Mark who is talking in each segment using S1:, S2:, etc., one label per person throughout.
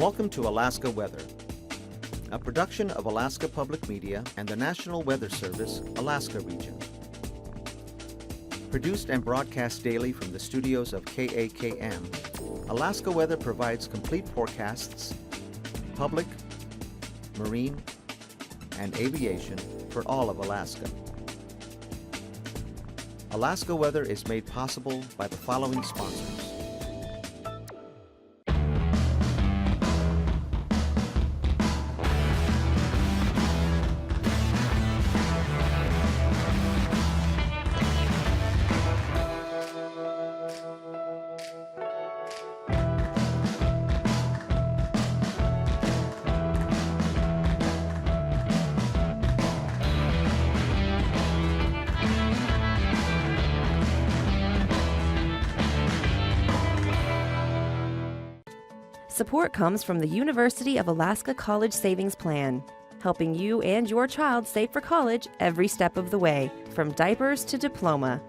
S1: Welcome to Alaska Weather, a production of Alaska Public Media and the National Weather Service, Alaska Region. Produced and broadcast daily from the studios of KAKM, Alaska Weather provides complete forecasts, public, marine, and aviation for all of Alaska. Alaska Weather is made possible by the following sponsors.
S2: Support comes from the University of Alaska College Savings Plan, helping you and your child save for college every step of the way, from diapers to diploma.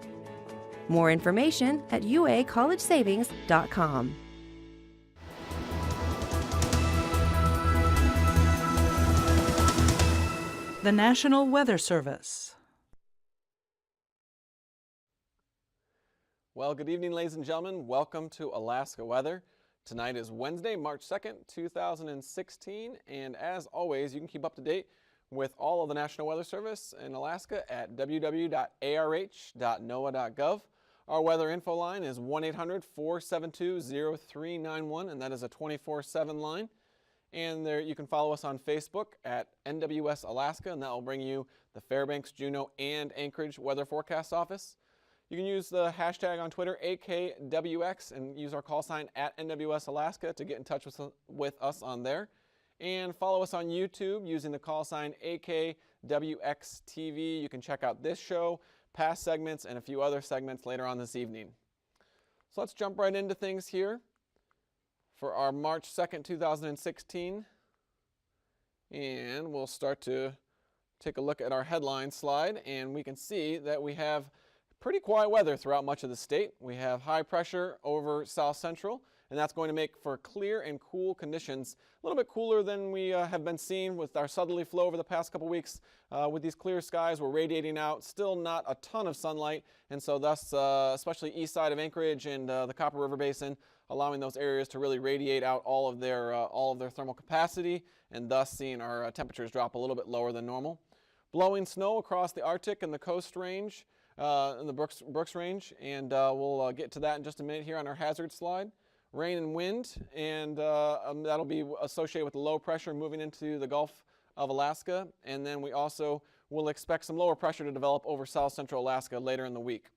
S2: More information at uacollegesavings.com.
S3: The National Weather Service.
S4: Well, good evening, ladies and gentlemen. Welcome to Alaska Weather. Tonight is Wednesday, March 2nd, 2016, and as always, you can keep up to date with all of the National Weather Service in Alaska at www.arh.noaa.gov. Our weather info line is 1-800-472-0391, and that is a 24/7 line. And there you can follow us on Facebook at NWS Alaska, and that will bring you the Fairbanks, Juneau, and Anchorage Weather Forecast Office. You can use the hashtag on Twitter, AKwx, and use our call sign at NWS Alaska to get in touch with us on there. And follow us on YouTube using the call sign AKwx TV. You can check out this show, past segments, and a few other segments later on this evening. So let's jump right into things here for our March 2nd, 2016. And we'll start to take a look at our headline slide, and we can see that we have pretty quiet weather throughout much of the state. We have high pressure over south central, and that's going to make for clear and cool conditions. A little bit cooler than we have been seeing with our southerly flow over the past couple weeks. With these clear skies, we're radiating out, still not a ton of sunlight, and so thus, especially east side of Anchorage and the Copper River Basin, allowing those areas to really radiate out all of their thermal capacity, and thus seeing our temperatures drop a little bit lower than normal. Blowing snow across the Arctic and the Coast Range, in the Brooks Range, and we'll get to that in just a minute here on our hazard slide. Rain and wind, and that'll be associated with the low pressure moving into the Gulf of Alaska, and then we also will expect some lower pressure to develop over south central Alaska later in the week.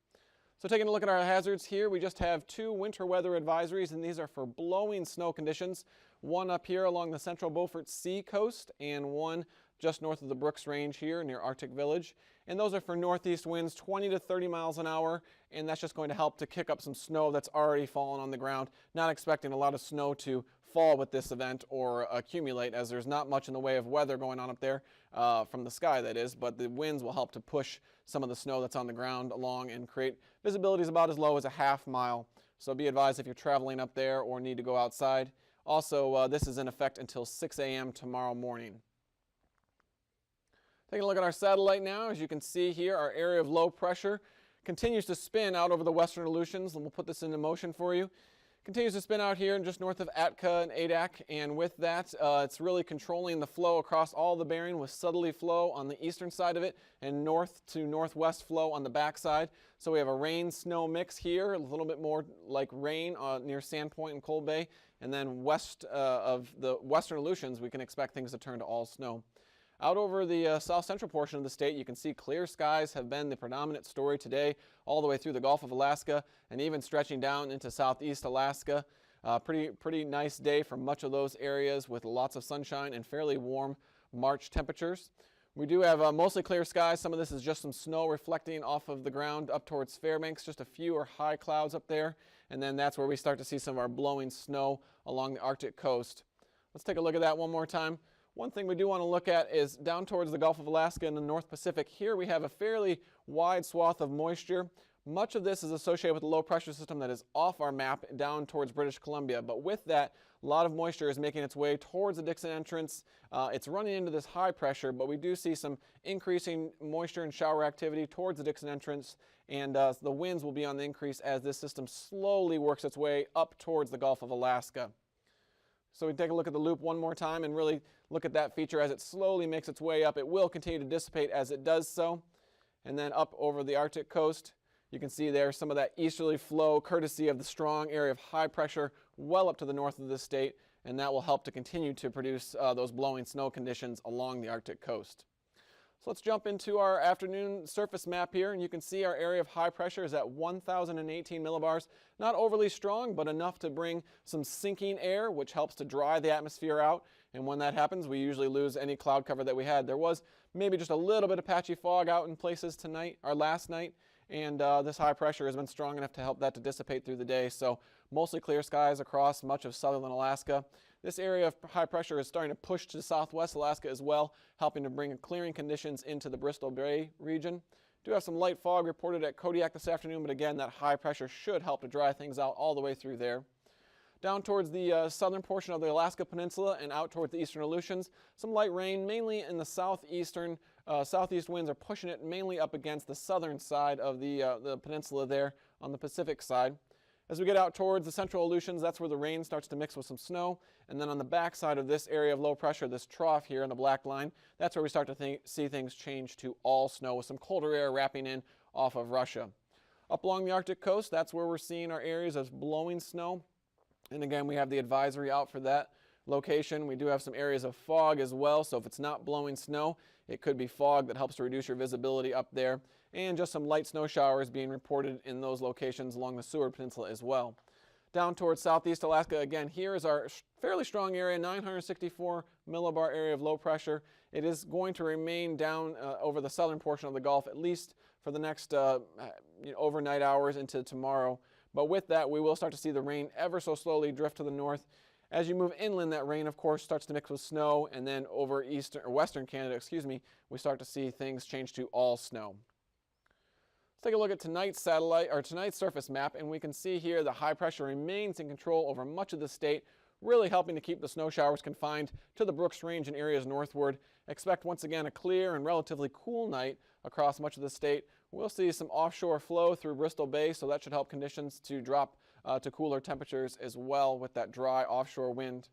S4: So taking a look at our hazards here, we just have two winter weather advisories, and these are for blowing snow conditions. One up here along the central Beaufort Sea coast, and one just north of the Brooks Range here near Arctic Village. And those are for northeast winds 20 to 30 miles an hour, and that's just going to help to kick up some snow that's already fallen on the ground. Not expecting a lot of snow to fall with this event or accumulate, as there's not much in the way of weather going on up there from the sky, that is, but the winds will help to push some of the snow that's on the ground along and create visibility is about as low as a half mile. So be advised if you're traveling up there or need to go outside. Also, this is in effect until 6 a.m. tomorrow morning. Taking a look at our satellite now, as you can see here, our area of low pressure continues to spin out over the western Aleutians, and we'll put this into motion for you. Continues to spin out here just north of Atka and Adak, and with that, it's really controlling the flow across all the bearing with southerly flow on the eastern side of it and north to northwest flow on the backside. So we have a rain-snow mix here, a little bit more like rain near Sandpoint and Cold Bay, and then west of the western Aleutians, we can expect things to turn to all snow. Out over the south central portion of the state, you can see clear skies have been the predominant story today, all the way through the Gulf of Alaska and even stretching down into southeast Alaska. Pretty nice day for much of those areas with lots of sunshine and fairly warm March temperatures. We do have mostly clear skies. Some of this is just some snow reflecting off of the ground up towards Fairbanks, just a few or high clouds up there, and then that's where we start to see some of our blowing snow along the Arctic coast. Let's take a look at that one more time. One thing we do want to look at is down towards the Gulf of Alaska and the North Pacific. Here we have a fairly wide swath of moisture. Much of this is associated with the low pressure system that is off our map down towards British Columbia, but with that, a lot of moisture is making its way towards the Dixon entrance. It's running into this high pressure, but we do see some increasing moisture and shower activity towards the Dixon entrance, and the winds will be on the increase as this system slowly works its way up towards the Gulf of Alaska. So we take a look at the loop one more time and really look at that feature as it slowly makes its way up. It will continue to dissipate as it does so. And then up over the Arctic coast, you can see there some of that easterly flow courtesy of the strong area of high pressure well up to the north of the state, and that will help to continue to produce those blowing snow conditions along the Arctic coast. So let's jump into our afternoon surface map here, and you can see our area of high pressure is at 1,018 millibars. Not overly strong, but enough to bring some sinking air, which helps to dry the atmosphere out. And when that happens, we usually lose any cloud cover that we had. There was maybe just a little bit of patchy fog out in places tonight, or last night, and this high pressure has been strong enough to help that to dissipate through the day. So mostly clear skies across much of southern Alaska. This area of high pressure is starting to push to southwest Alaska as well, helping to bring clearing conditions into the Bristol Bay region. Do have some light fog reported at Kodiak this afternoon, but again, that high pressure should help to dry things out all the way through there. Down towards the southern portion of the Alaska Peninsula and out towards the eastern Aleutians, some light rain, mainly in the southeastern. Southeast winds are pushing it mainly up against the southern side of the peninsula there on the Pacific side. As we get out towards the central Aleutians, that's where the rain starts to mix with some snow. And then on the back side of this area of low pressure, this trough here in the black line, that's where we start to see things change to all snow with some colder air wrapping in off of Russia. Up along the Arctic coast, that's where we're seeing our areas of blowing snow. And again, we have the advisory out for that location. We do have some areas of fog as well, so if it's not blowing snow, it could be fog that helps to reduce your visibility up there, and just some light snow showers being reported in those locations along the Seward Peninsula as well. Down towards southeast Alaska, again, here is our fairly strong area, 964 millibar area of low pressure. It is going to remain down over the southern portion of the Gulf, at least for the next overnight hours into tomorrow. But with that, we will start to see the rain ever so slowly drift to the north. As you move inland, that rain, of course, starts to mix with snow, and then over western Canada, we start to see things change to all snow. Let's take a look at tonight's surface map, and we can see here the high pressure remains in control over much of the state, really helping to keep the snow showers confined to the Brooks Range and areas northward. Expect once again a clear and relatively cool night across much of the state. We'll see some offshore flow through Bristol Bay, so that should help conditions to drop to cooler temperatures as well with that dry offshore wind.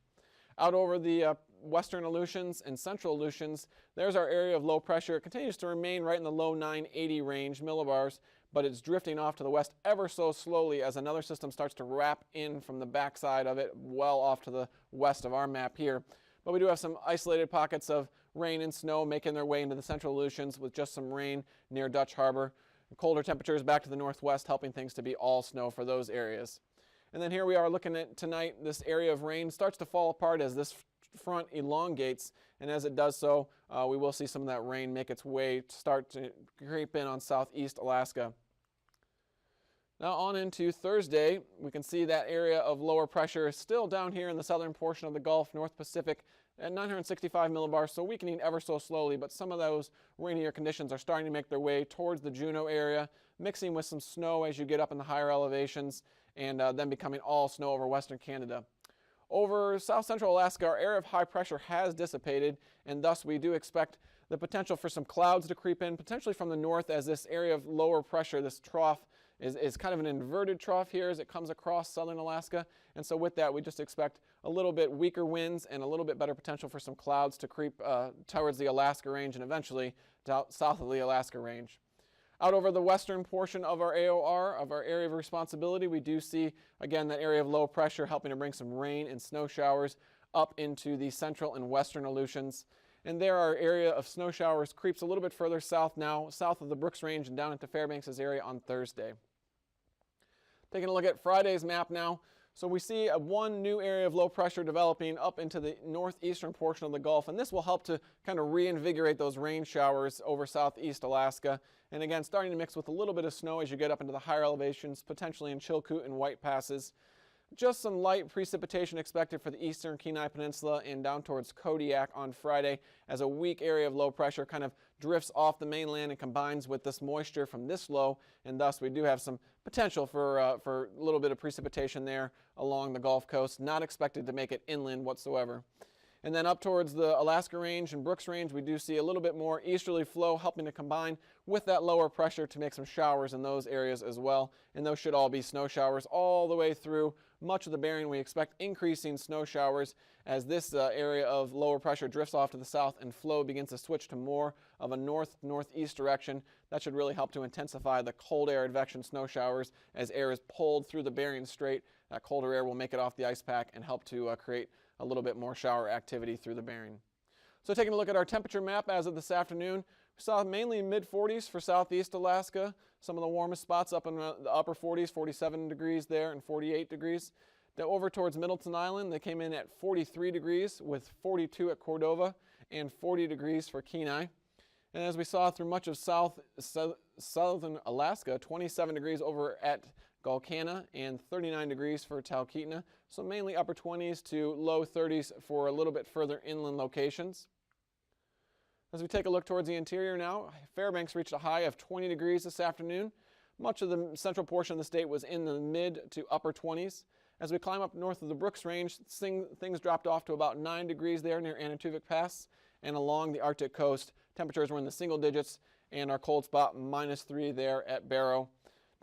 S4: Out over the western Aleutians and central Aleutians, there's our area of low pressure. It continues to remain right in the low 980 range millibars, but it's drifting off to the west ever so slowly as another system starts to wrap in from the backside of it, well off to the west of our map here. But we do have some isolated pockets of rain and snow making their way into the central Aleutians with just some rain near Dutch Harbor. Colder temperatures back to the northwest, helping things to be all snow for those areas. And then here we are looking at tonight, this area of rain starts to fall apart as this front elongates, and as it does so, we will see some of that rain make its way, start to creep in on southeast Alaska. Now on into Thursday, we can see that area of lower pressure is still down here in the southern portion of the Gulf, North Pacific, at 965 millibars, so weakening ever so slowly, but some of those rainier conditions are starting to make their way towards the Juneau area, mixing with some snow as you get up in the higher elevations, and then becoming all snow over western Canada. Over south central Alaska, our area of high pressure has dissipated, and thus we do expect the potential for some clouds to creep in, potentially from the north, as this area of lower pressure, this trough, is kind of an inverted trough here as it comes across southern Alaska. And so with that, we just expect a little bit weaker winds and a little bit better potential for some clouds to creep towards the Alaska Range and eventually south of the Alaska Range. Out over the western portion of our AOR, of our area of responsibility, we do see, again, that area of low pressure helping to bring some rain and snow showers up into the central and western Aleutians. And there our area of snow showers creeps a little bit further south now, south of the Brooks Range and down into Fairbanks' area on Thursday. Taking a look at Friday's map now. So we see one new area of low pressure developing up into the northeastern portion of the Gulf, and this will help to kind of reinvigorate those rain showers over southeast Alaska. And again, starting to mix with a little bit of snow as you get up into the higher elevations, potentially in Chilkoot and White Passes. Just some light precipitation expected for the eastern Kenai Peninsula and down towards Kodiak on Friday as a weak area of low pressure kind of drifts off the mainland and combines with this moisture from this low, and thus we do have some potential for a little bit of precipitation there along the Gulf Coast. Not expected to make it inland whatsoever. And then up towards the Alaska Range and Brooks Range, we do see a little bit more easterly flow helping to combine with that lower pressure to make some showers in those areas as well. And those should all be snow showers all the way through much of the Bering. We expect increasing snow showers as this area of lower pressure drifts off to the south and flow begins to switch to more of a north-northeast direction. That should really help to intensify the cold air advection snow showers as air is pulled through the Bering Strait. That colder air will make it off the ice pack and help to create a little bit more shower activity through the Bering. So taking a look at our temperature map as of this afternoon, we saw mainly mid-40s for southeast Alaska. Some of the warmest spots up in the upper 40s, 47 degrees there and 48 degrees. Then over towards Middleton Island, they came in at 43 degrees with 42 at Cordova and 40 degrees for Kenai. And as we saw through much of southern Alaska, 27 degrees over at Gulkana and 39 degrees for Talkeetna. So mainly upper 20s to low 30s for a little bit further inland locations. As we take a look towards the interior now, Fairbanks reached a high of 20 degrees this afternoon. Much of the central portion of the state was in the mid to upper 20s. As we climb up north of the Brooks Range, things dropped off to about 9 degrees there near Anatuvik Pass. And along the Arctic coast, temperatures were in the single digits, and our cold spot -3 there at Barrow.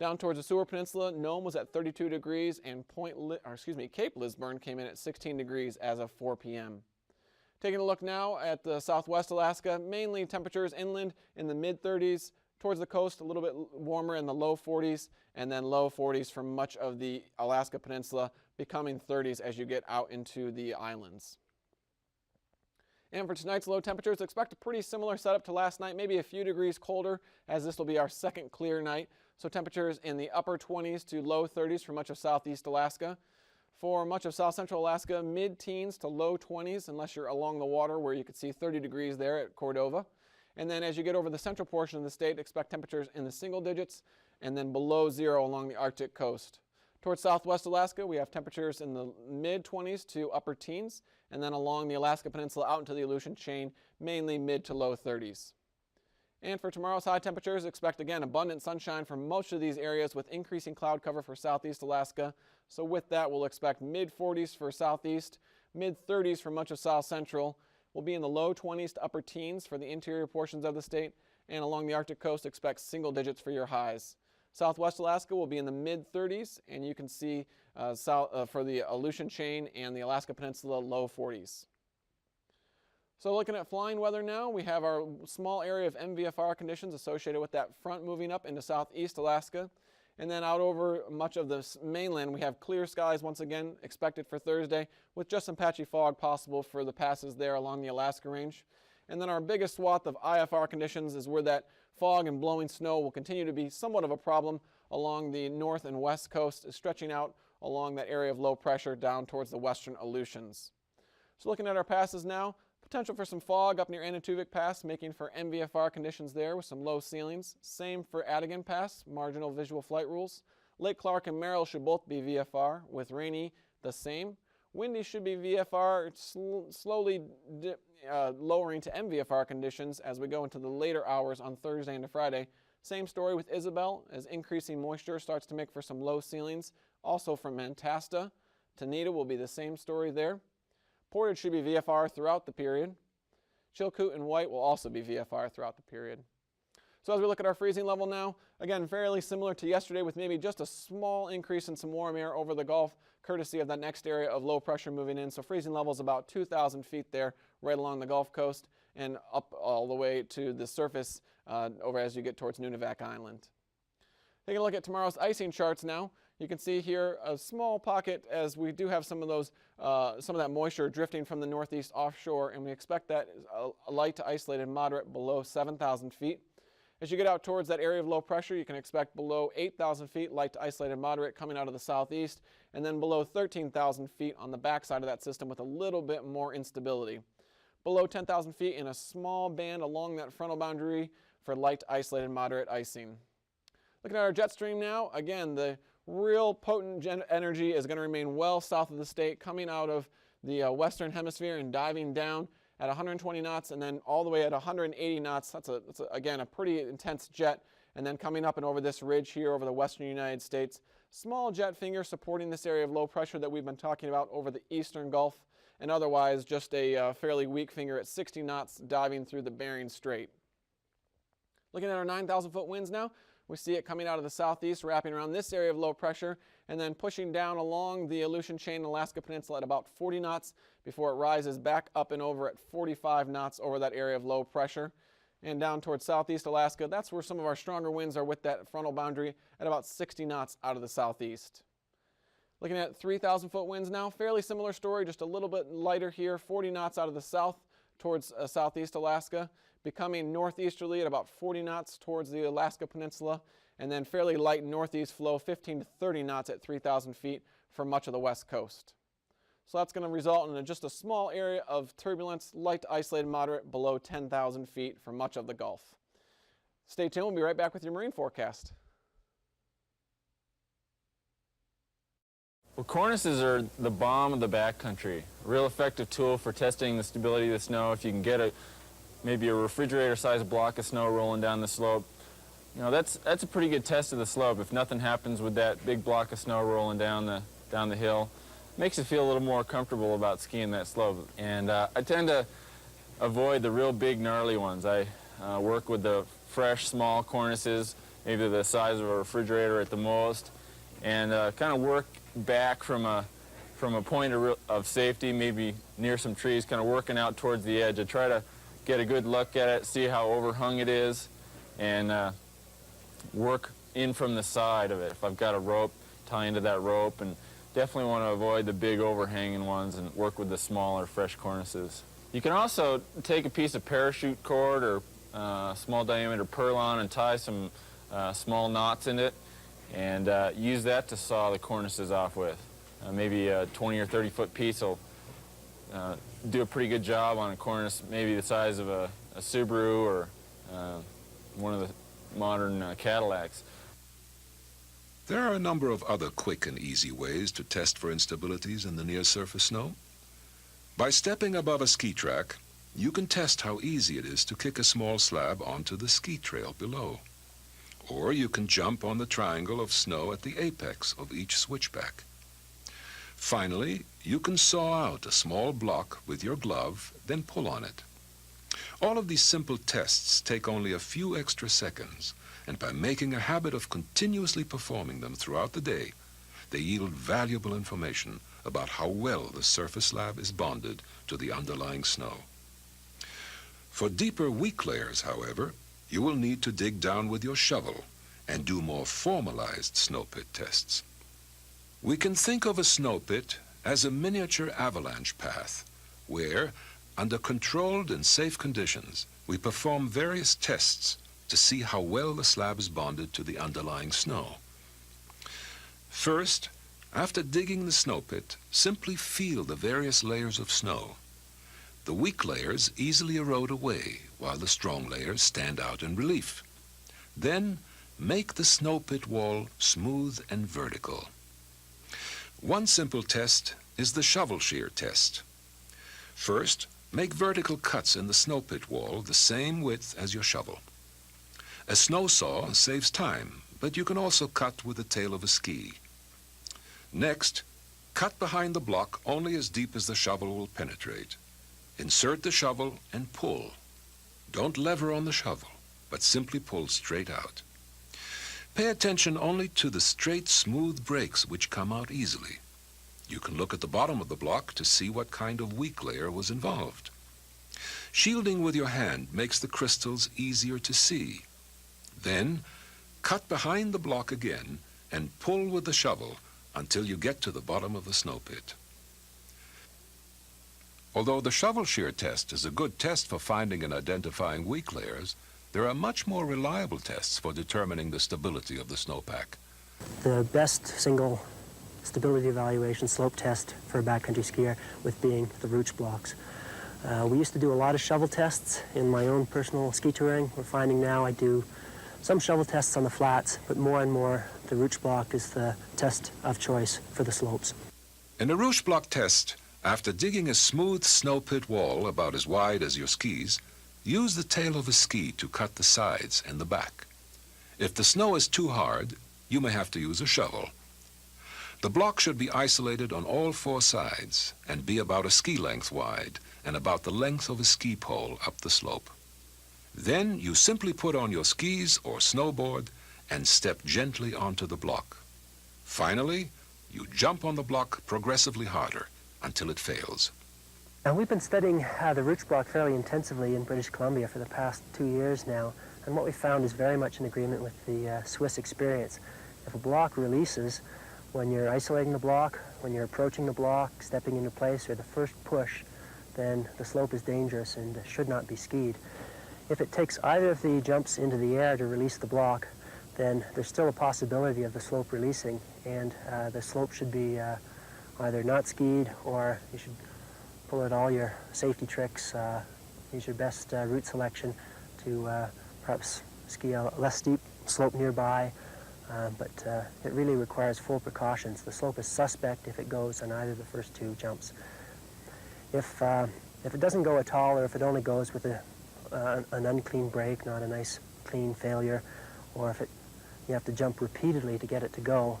S4: Down towards the Seward Peninsula, Nome was at 32 degrees, and Cape Lisburne came in at 16 degrees as of 4 p.m. Taking a look now at the southwest Alaska, mainly temperatures inland in the mid-30s, towards the coast a little bit warmer in the low 40s, and then low 40s for much of the Alaska Peninsula, becoming 30s as you get out into the islands. And for tonight's low temperatures, expect a pretty similar setup to last night, maybe a few degrees colder, as this will be our second clear night. So temperatures in the upper 20s to low 30s for much of southeast Alaska. For much of south central Alaska, mid-teens to low 20s, unless you're along the water where you could see 30 degrees there at Cordova. And then as you get over the central portion of the state, expect temperatures in the single digits and then below zero along the Arctic coast. Towards southwest Alaska, we have temperatures in the mid-20s to upper teens, and then along the Alaska Peninsula out into the Aleutian Chain, mainly mid to low 30s. And for tomorrow's high temperatures, expect again abundant sunshine for most of these areas with increasing cloud cover for southeast Alaska. So with that, we'll expect mid-40s for southeast, mid-30s for much of south central. We'll be in the low 20s to upper teens for the interior portions of the state, and along the Arctic coast, expect single digits for your highs. Southwest Alaska will be in the mid-30s, and you can see for the Aleutian Chain and the Alaska Peninsula, low 40s. So looking at flying weather now, we have our small area of MVFR conditions associated with that front moving up into southeast Alaska. And then out over much of the mainland, we have clear skies once again expected for Thursday, with just some patchy fog possible for the passes there along the Alaska Range. And then our biggest swath of IFR conditions is where that fog and blowing snow will continue to be somewhat of a problem along the north and west coast, stretching out along that area of low pressure down towards the western Aleutians. So looking at our passes now, potential for some fog up near Anatuvik Pass, making for MVFR conditions there with some low ceilings. Same for Adigan Pass, marginal visual flight rules. Lake Clark and Merrill should both be VFR, with rainy the same. Windy should be VFR, slowly lowering to MVFR conditions as we go into the later hours on Thursday into Friday. Same story with Isabel, as increasing moisture starts to make for some low ceilings. Also from Antasta, Tanita will be the same story there. Portage should be VFR throughout the period. Chilkoot and White will also be VFR throughout the period. So as we look at our freezing level now, again, fairly similar to yesterday with maybe just a small increase in some warm air over the Gulf, courtesy of that next area of low pressure moving in. So freezing levels about 2,000 feet there, right along the Gulf Coast and up all the way to the surface over as you get towards Nunivak Island. Taking a look at tomorrow's icing charts now. You can see here a small pocket as we do have some of that moisture drifting from the northeast offshore, and we expect that a light to isolated moderate below 7,000 feet. As you get out towards that area of low pressure, you can expect below 8,000 feet, light to isolated moderate coming out of the southeast, and then below 13,000 feet on the backside of that system with a little bit more instability. Below 10,000 feet in a small band along that frontal boundary for light to isolated moderate icing. Looking at our jet stream now, again, the real potent energy is going to remain well south of the state, coming out of the western hemisphere and diving down at 120 knots and then all the way at 180 knots. That's again, a pretty intense jet. And then coming up and over this ridge here over the western United States. Small jet finger supporting this area of low pressure that we've been talking about over the eastern Gulf, and otherwise just a fairly weak finger at 60 knots diving through the Bering Strait. Looking at our 9,000-foot winds now, we see it coming out of the southeast, wrapping around this area of low pressure, and then pushing down along the Aleutian Chain and Alaska Peninsula at about 40 knots before it rises back up and over at 45 knots over that area of low pressure. And down towards southeast Alaska, that's where some of our stronger winds are with that frontal boundary at about 60 knots out of the southeast. Looking at 3,000-foot winds now, fairly similar story, just a little bit lighter here, 40 knots out of the south towards southeast Alaska, becoming northeasterly at about 40 knots towards the Alaska Peninsula, and then fairly light northeast flow, 15 to 30 knots at 3,000 feet for much of the west coast. So that's going to result in just a small area of turbulence, light to isolated moderate, below 10,000 feet for much of the Gulf. Stay tuned, we'll be right back with your marine forecast.
S5: Well, cornices are the bomb of the backcountry. A real effective tool for testing the stability of the snow. If you can get maybe a refrigerator-sized block of snow rolling down the slope, you know, that's a pretty good test of the slope. If nothing happens with that big block of snow rolling down the hill, makes you feel a little more comfortable about skiing that slope. And I tend to avoid the real big gnarly ones. I work with the fresh small cornices, maybe the size of a refrigerator at the most, and kind of work back from a point of safety, maybe near some trees, kind of working out towards the edge. I try to get a good look at it, see how overhung it is, and work in from the side of it. If I've got a rope, tie into that rope, and definitely want to avoid the big overhanging ones and work with the smaller fresh cornices. You can also take a piece of parachute cord or small diameter purlon and tie some small knots in it and use that to saw the cornices off with. Maybe a 20 or 30 foot piece will do a pretty good job on a cornice maybe the size of a Subaru or one of the modern Cadillacs.
S6: There are a number of other quick and easy ways to test for instabilities in the near-surface snow. By stepping above a ski track, you can test how easy it is to kick a small slab onto the ski trail below. Or you can jump on the triangle of snow at the apex of each switchback. Finally, you can saw out a small block with your glove, then pull on it. All of these simple tests take only a few extra seconds, and by making a habit of continuously performing them throughout the day, they yield valuable information about how well the surface slab is bonded to the underlying snow. For deeper weak layers, however, you will need to dig down with your shovel and do more formalized snow pit tests. We can think of a snow pit as a miniature avalanche path where, under controlled and safe conditions, we perform various tests to see how well the slab is bonded to the underlying snow. First, after digging the snow pit, simply feel the various layers of snow. The weak layers easily erode away, while the strong layers stand out in relief. Then, make the snow pit wall smooth and vertical. One simple test is the shovel shear test. First, make vertical cuts in the snow pit wall the same width as your shovel. A snow saw saves time, but you can also cut with the tail of a ski. Next, cut behind the block only as deep as the shovel will penetrate. Insert the shovel and pull. Don't lever on the shovel, but simply pull straight out. Pay attention only to the straight, smooth breaks which come out easily. You can look at the bottom of the block to see what kind of weak layer was involved. Shielding with your hand makes the crystals easier to see. Then, cut behind the block again and pull with the shovel until you get to the bottom of the snow pit. Although the shovel shear test is a good test for finding and identifying weak layers, there are much more reliable tests for determining the stability of the snowpack.
S7: The best single stability evaluation slope test for a backcountry skier with being the Rooch blocks. We used to do a lot of shovel tests in my own personal ski touring. We're finding now I do some shovel tests on the flats, but more and more the Rooch block is the test of choice for the slopes.
S6: In a Rooch block test, after digging a smooth snow pit wall about as wide as your skis, use the tail of a ski to cut the sides and the back. If the snow is too hard, you may have to use a shovel. The block should be isolated on all four sides and be about a ski length wide and about the length of a ski pole up the slope. Then you simply put on your skis or snowboard and step gently onto the block. Finally, you jump on the block progressively harder until it fails.
S7: And we've been studying the Rooch block fairly intensively in British Columbia for the past 2 years now, and what we found is very much in agreement with the Swiss experience. If a block releases, when you're isolating the block, when you're approaching the block, stepping into place, or the first push, then the slope is dangerous and should not be skied. If it takes either of the jumps into the air to release the block, then there's still a possibility of the slope releasing, and the slope should be either not skied, or you should pull out all your safety tricks, use your best route selection to perhaps ski a less steep slope nearby, but it really requires full precautions. The slope is suspect if it goes on either of the first two jumps. If it doesn't go at all, or if it only goes with an unclean break, not a nice clean failure, or if you have to jump repeatedly to get it to go,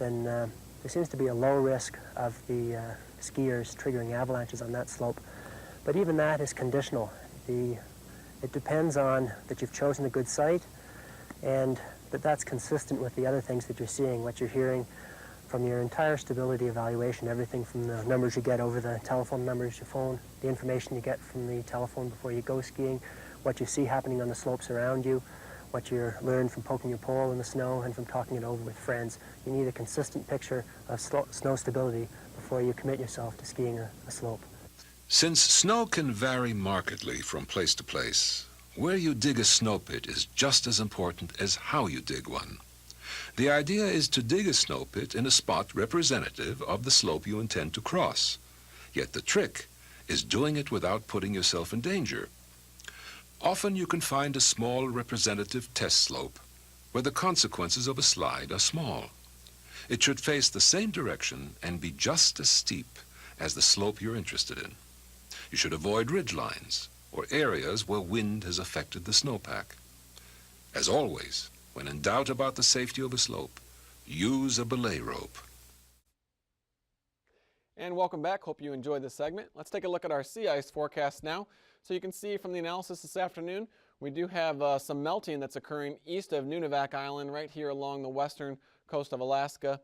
S7: then there seems to be a low risk of the skiers triggering avalanches on that slope. But even that is conditional. It depends on that you've chosen a good site, and that's consistent with the other things that you're seeing, what you're hearing from your entire stability evaluation, everything from the numbers you get over the telephone numbers, your phone, the information you get from the telephone before you go skiing, what you see happening on the slopes around you, what you learn from poking your pole in the snow and from talking it over with friends. You need a consistent picture of snow stability before you commit yourself to skiing a slope.
S6: Since snow can vary markedly from place to place, where you dig a snow pit is just as important as how you dig one. The idea is to dig a snow pit in a spot representative of the slope you intend to cross. Yet the trick is doing it without putting yourself in danger. Often you can find a small representative test slope where the consequences of a slide are small. It should face the same direction and be just as steep as the slope you're interested in. You should avoid ridge lines or areas where wind has affected the snowpack. As always, when in doubt about the safety of a slope, use a belay rope.
S4: And welcome back. Hope you enjoyed this segment. Let's take a look at our sea ice forecast now. So you can see from the analysis this afternoon, we do have some melting that's occurring east of Nunivak Island, right here along the western coast of Alaska.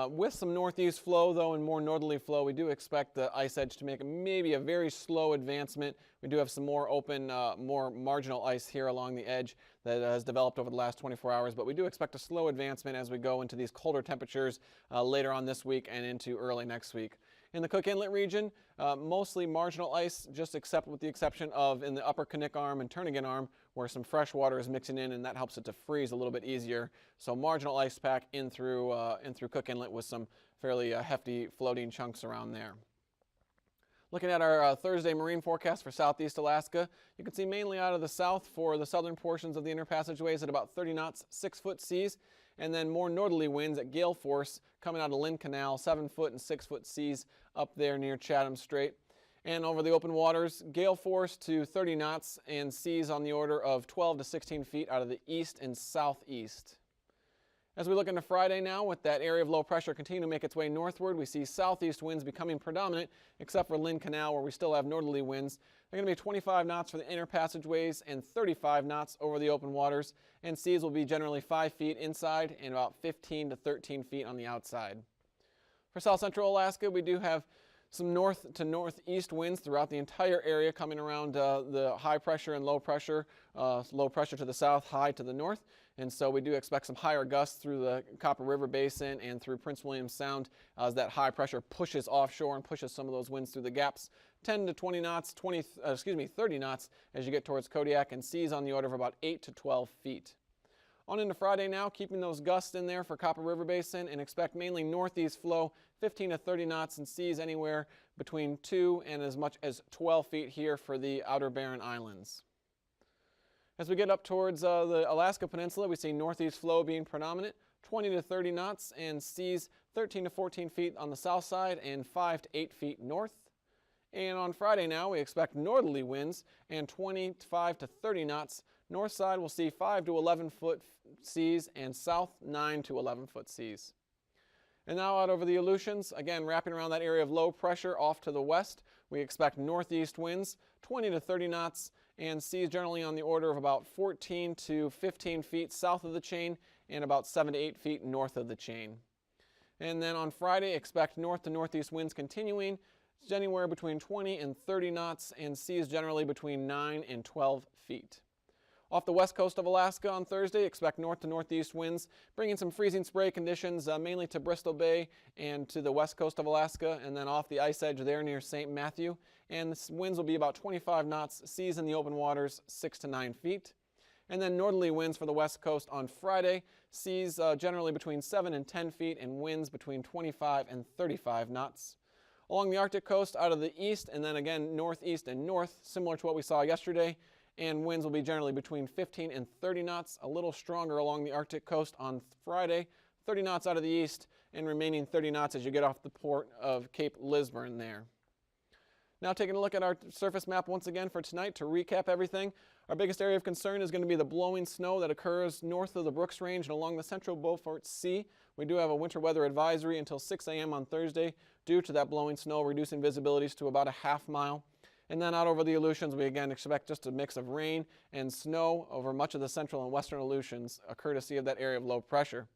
S4: With some northeast flow, though, and more northerly flow, we do expect the ice edge to make maybe a very slow advancement. We do have some more open, more marginal ice here along the edge that has developed over the last 24 hours, but we do expect a slow advancement as we go into these colder temperatures later on this week and into early next week. In the Cook Inlet region, mostly marginal ice, just with the exception of in the upper Knik Arm and Turnagain Arm, where some fresh water is mixing in, and that helps it to freeze a little bit easier. So marginal ice pack in through Cook Inlet with some fairly hefty floating chunks around there. Looking at our Thursday marine forecast for southeast Alaska, you can see mainly out of the south for the southern portions of the inner passageways at about 30 knots, 6-foot seas, and then more northerly winds at gale force coming out of Lynn Canal, 7-foot and 6-foot seas up there near Chatham Strait. And over the open waters, gale force to 30 knots and seas on the order of 12 to 16 feet out of the east and southeast. As we look into Friday now, with that area of low pressure continuing to make its way northward, we see southeast winds becoming predominant, except for Lynn Canal, where we still have northerly winds. They're going to be 25 knots for the inner passageways and 35 knots over the open waters, and seas will be generally 5 feet inside and about 15 to 13 feet on the outside. For south central Alaska, we do have some north to northeast winds throughout the entire area coming around the high pressure and low pressure to the south, high to the north. And so we do expect some higher gusts through the Copper River Basin and through Prince William Sound as that high pressure pushes offshore and pushes some of those winds through the gaps. 10 to 20 knots, 30 knots as you get towards Kodiak, and seas on the order of about 8 to 12 feet. On into Friday now, keeping those gusts in there for Copper River Basin, and expect mainly northeast flow, 15 to 30 knots, and seas anywhere between 2 and as much as 12 feet here for the Outer Barren Islands. As we get up towards the Alaska Peninsula, we see northeast flow being predominant, 20 to 30 knots, and seas 13 to 14 feet on the south side and 5 to 8 feet north. And on Friday now, we expect northerly winds and 25 to 30 knots. North side will see 5 to 11 foot seas, and south 9 to 11 foot seas. And now out over the Aleutians, again wrapping around that area of low pressure off to the west, we expect northeast winds 20 to 30 knots, and seas generally on the order of about 14 to 15 feet south of the chain and about 7 to 8 feet north of the chain. And then on Friday, expect north to northeast winds continuing, anywhere between 20 and 30 knots, and seas generally between 9 and 12 feet. Off the west coast of Alaska on Thursday, expect north to northeast winds, bringing some freezing spray conditions mainly to Bristol Bay and to the west coast of Alaska, and then off the ice edge there near St. Matthew. And the winds will be about 25 knots, seas in the open waters 6 to 9 feet. And then northerly winds for the west coast on Friday, seas generally between 7 and 10 feet, and winds between 25 and 35 knots. Along the Arctic coast out of the east, and then again northeast and north, similar to what we saw yesterday, and winds will be generally between 15 and 30 knots, a little stronger along the Arctic coast on Friday, 30 knots out of the east, and remaining 30 knots as you get off the port of Cape Lisburne there. Now taking a look at our surface map once again for tonight to recap everything. Our biggest area of concern is going to be the blowing snow that occurs north of the Brooks Range and along the central Beaufort Sea. We do have a winter weather advisory until 6 a.m. on Thursday due to that blowing snow, reducing visibilities to about a half mile. And then out over the Aleutians, we again expect just a mix of rain and snow over much of the central and western Aleutians, courtesy of that area of low pressure.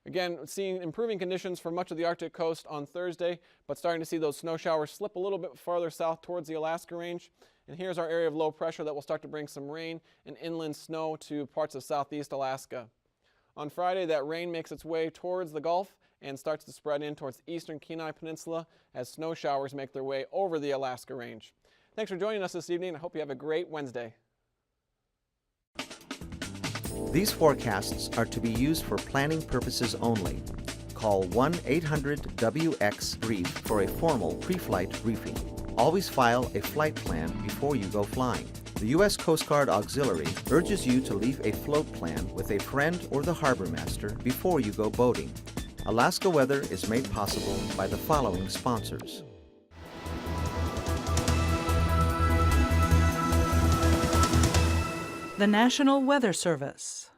S4: Again, seeing improving conditions for much of the Arctic coast on Thursday, but starting to see those snow showers slip a little bit farther south towards the Alaska Range. And here's our area of low pressure that will start to bring some rain and inland snow to parts of southeast Alaska. On Friday, that rain makes its way towards the Gulf and starts to spread in towards the eastern Kenai Peninsula as snow showers make their way over the Alaska Range. Thanks for joining us this evening. I hope you have a great Wednesday.
S1: These forecasts are to be used for planning purposes only. Call 1-800-WX-BRIEF for a formal pre-flight briefing. Always file a flight plan before you go flying. The U.S. Coast Guard Auxiliary urges you to leave a float plan with a friend or the harbor master before you go boating. Alaska Weather is made possible by the following sponsors.
S3: The National Weather Service.